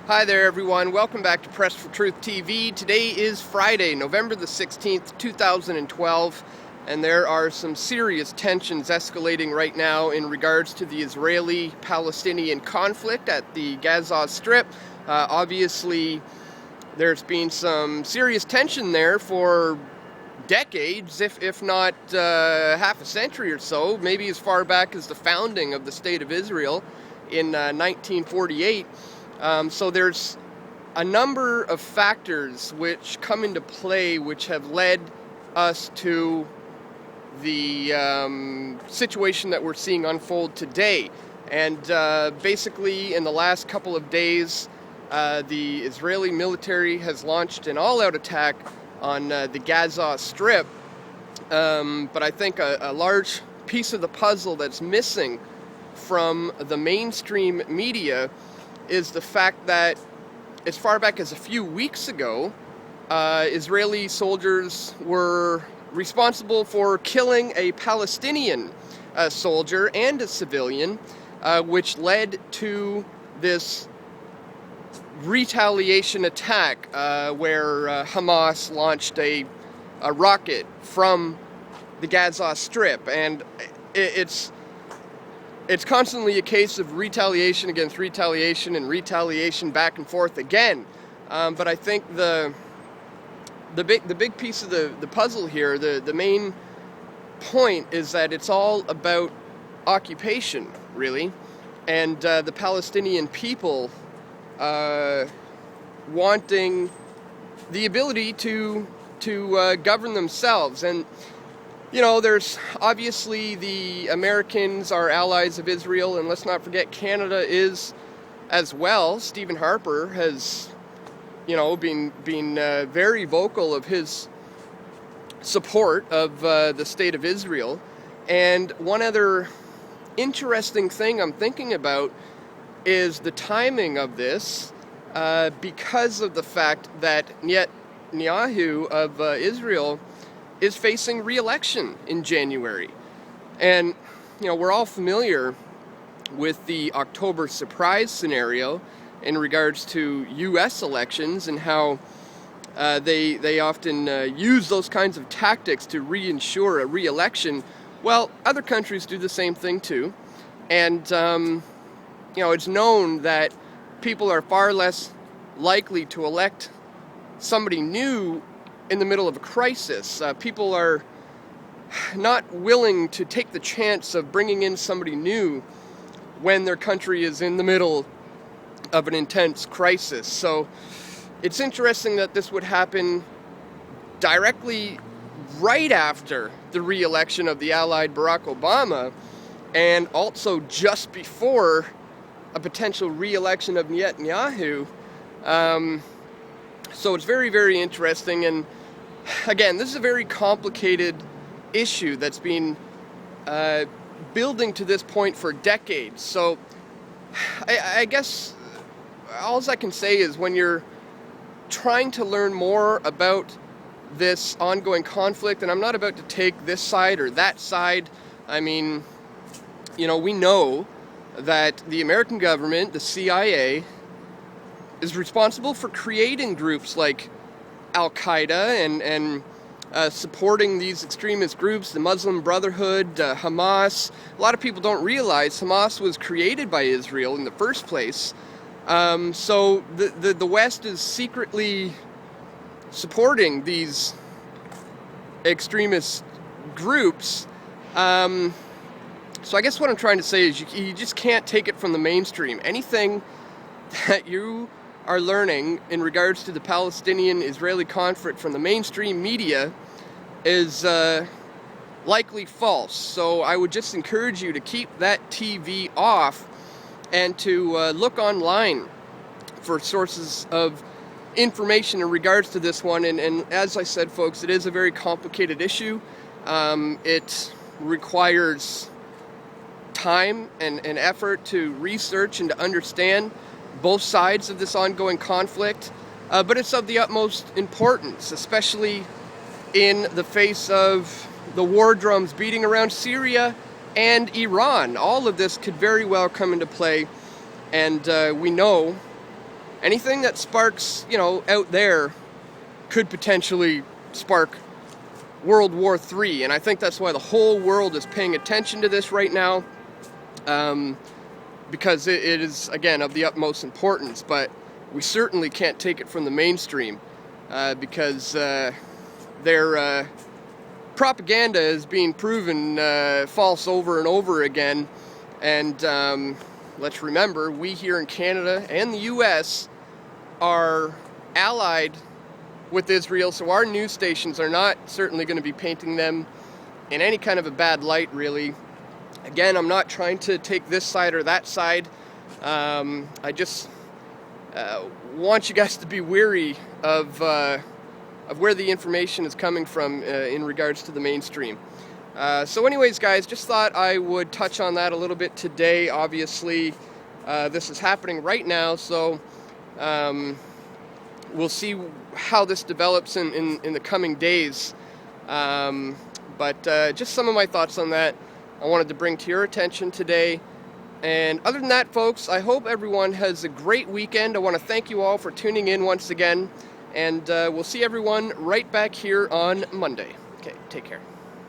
Hi there everyone, welcome back to Press for Truth TV. Today is Friday, November the 16th, 2012, and there are some serious tensions escalating right now in regards to the Israeli-Palestinian conflict at the Gaza Strip. Obviously, there's been some serious tension there for decades, if not half a century or so, maybe as far back as the founding of the State of Israel in 1948. So there's a number of factors which come into play which have led us to the situation that we're seeing unfold today. And basically in the last couple of days, the Israeli military has launched an all-out attack on the Gaza Strip. But I think a large piece of the puzzle that's missing from the mainstream media is the fact that as far back as a few weeks ago, Israeli soldiers were responsible for killing a Palestinian soldier and a civilian, which led to this retaliation attack where Hamas launched a rocket from the Gaza Strip. And it's constantly a case of retaliation against retaliation and retaliation back and forth again. But I think the big piece of the puzzle here, the main point, is that it's all about occupation, really, and the Palestinian people wanting the ability to govern themselves. And you know, there's obviously the Americans are allies of Israel, and let's not forget Canada is as well. Stephen Harper has, you know, been very vocal of his support of the state of Israel. And one other interesting thing I'm thinking about is the timing of this, because of the fact that Netanyahu of Israel is facing re-election in January. And, you know, we're all familiar with the October surprise scenario in regards to U.S. elections and how they often use those kinds of tactics to reinsure a re-election. Well, other countries do the same thing too. And, you know, it's known that people are far less likely to elect somebody new in the middle of a crisis. People are not willing to take the chance of bringing in somebody new when their country is in the middle of an intense crisis. So it's interesting that this would happen directly right after the re-election of the allied Barack Obama, and also just before a potential re-election of Netanyahu. So it's very, very interesting. And again, this is a very complicated issue that's been building to this point for decades. So I guess all I can say is when you're trying to learn more about this ongoing conflict, and I'm not about to take this side or that side. I mean, you know, we know that the American government, the CIA, is responsible for creating groups like Al-Qaeda and supporting these extremist groups, the Muslim Brotherhood, Hamas. A lot of people don't realize Hamas was created by Israel in the first place. So the West is secretly supporting these extremist groups. So I guess what I'm trying to say is you just can't take it from the mainstream. Anything that you are learning in regards to the Palestinian-Israeli conflict from the mainstream media is likely false. So I would just encourage you to keep that TV off and to look online for sources of information in regards to this one. And as I said, folks, it is a very complicated issue. It requires time and effort to research and to understand both sides of this ongoing conflict, but it's of the utmost importance, especially in the face of the war drums beating around Syria and Iran. All of this could very well come into play, and we know anything that sparks, out there could potentially spark World War III. And I think that's why the whole world is paying attention to this right now, because it is, again, of the utmost importance. But we certainly can't take it from the mainstream, because their propaganda is being proven false over and over again. And let's remember, we here in Canada and the US are allied with Israel, so our news stations are not certainly going to be painting them in any kind of a bad light, really. Again, I'm not trying to take this side or that side. I just want you guys to be wary of where the information is coming from in regards to the mainstream. So anyways, guys, just thought I would touch on that a little bit today. Obviously, this is happening right now, so we'll see how this develops in the coming days. But just some of my thoughts on that I wanted to bring to your attention today. And other than that, folks, I hope everyone has a great weekend. I want to thank you all for tuning in once again. And we'll see everyone right back here on Monday. Okay, take care.